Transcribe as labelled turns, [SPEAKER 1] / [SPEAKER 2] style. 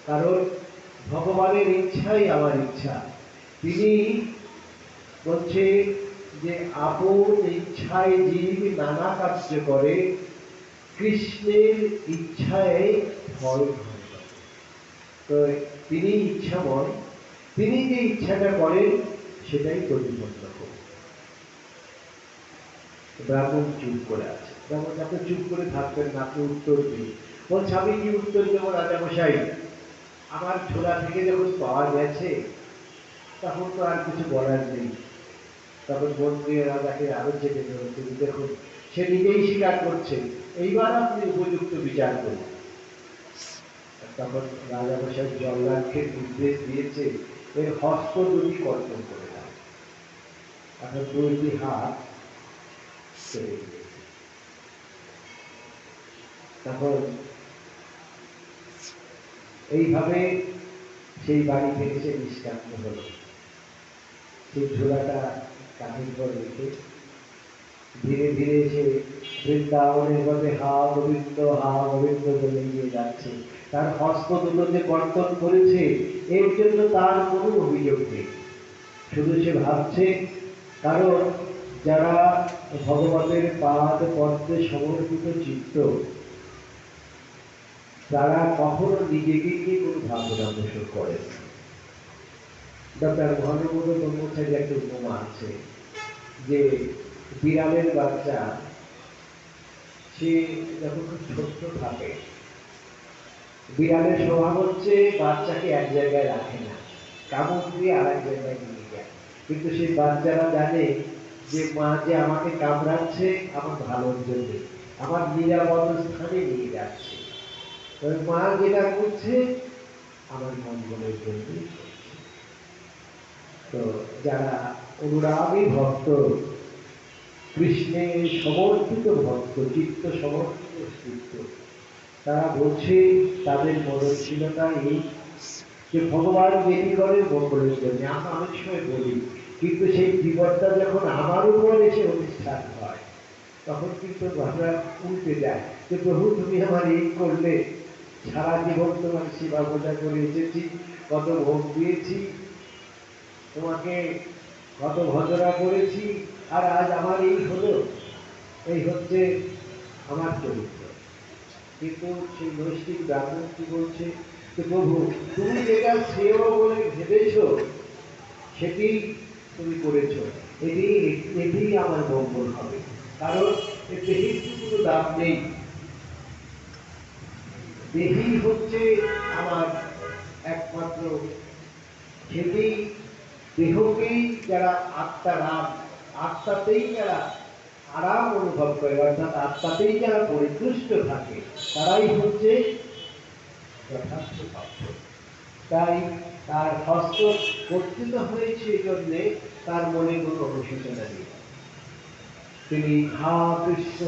[SPEAKER 1] কারণ ভগবানের ইচ্ছাই আমার ইচ্ছা। তিনি বলছে যে আপন ইচ্ছায় জীব নানা কার্য করে, কৃষ্ণের ইচ্ছায় ফল হয়। তো তিনি ইচ্ছাময়, তিনি যে ইচ্ছাটা করেন সেটাই প্রতিপন্ন করে। ব্রাহ্মণ চুপ করে আছে। ব্রাহ্মণ আপনি চুপ করে থাকবেন না, আপনি উত্তর দিন। বলছে আমি কি উত্তর দেবো রাজামশাই? আমার ঝোলা থেকে যখন পাওয়া গেছে তখন তো আর কিছু বলার নেই। তখন মন্ত্রী রাজাকে আরো চেপে ধরেছে, দেখুন সে নিজেই স্বীকার করছে, এইবার আপনি উপযুক্ত বিচার করুন। তখন রাজামশাই জল্লাদকে নির্দেশ দিয়েছে এর হস্ত দুটি কর্তন করে দাও। এখন দুইটি হাত ছেড়ে দিয়েছে। তখন এইভাবে সেই বাড়ি থেকে সে নিষ্কান্ত হল। সেই ঝোলাটা কাঁধের পর রেখে ধীরে ধীরে সে বৃন্দাবনের পথে হা গোবিন্দ বলে নিয়ে যাচ্ছে। তার হস্ত দুটো যে কর্তন করেছে এর জন্য তার কোনো অভিযোগ নেই। শুধু সে ভাবছে, কারণ যারা ভগবানের পাদ পদ্মে সমর্পিত চিত্ত, তারা কখনো নিজেকে নিয়ে কোনো ভাবনা পোষণ করে না। ডক্টর ঘনবোধ ব্রহ্মচারী একটা উপমা আছে যে বিড়ালের বাচ্চা সে যখন খুব ছোট্ট থাকে, বিড়ালের স্বভাব হচ্ছে বাচ্চাকে এক জায়গায় রাখে না, কামড় দিয়ে আর এক জায়গায় নিয়ে যায়। কিন্তু সেই বাচ্চারা জানে যে মা যে আমাকে কামড়াচ্ছে আমার ভালোর জন্য, আমার নিরাপদ স্থানে নিয়ে যাচ্ছে। মা যেটা করছে আমার মঙ্গলের জন্য। তো যারা অনুরাগী ভক্ত, কৃষ্ণের সমর্পিত ভক্ত, চিত্ত সমর্পিত চিত্ত, তারা বলছে তাদের মননশীলতা এই যে ভগবান যেটি করে মঙ্গলের জন্য। আমরা অনেক সময় বলি, কিন্তু সেই বিপদটা যখন আমার উপর এসে অনুষ্ঠান হয় তখন কিন্তু আমরা উল্টে যায় যে প্রভু তুমি আমার এই করলে, সারা জীবন তোমার সেবা পূজা করে এসেছি, কত ভোগ দিয়েছি তোমাকে, কত ভজনা করেছি, আর আজ আমার এই হলো। এই হচ্ছে আমার চরিত্র। কিন্তু সেই নৈষ্ঠিক ব্রাহ্মণ কি বলছে যে প্রভু তুমি যেটা শ্রেয় বলে ভেবেছ সেটি তুমি করেছ, এটি আমার মঙ্গল হবে। কারণ এর দেহের কোনো দাম নেই। দেহী হচ্ছে আমার একমাত্র, সেটি দেহকেই যারা আত্মারাম, আত্মাতেই যারা আরাম অনুভব করে, অর্থাৎ আত্মাতেই যারা পরিতুষ্ট থাকে, তারাই হচ্ছে যথার্থ ভক্ত। তাই তার হস্ত কর্তৃত হয়েছে এই জন্যে তার মনে কোনো অনুশোচনা নেই। তিনি হা কৃষ্ণ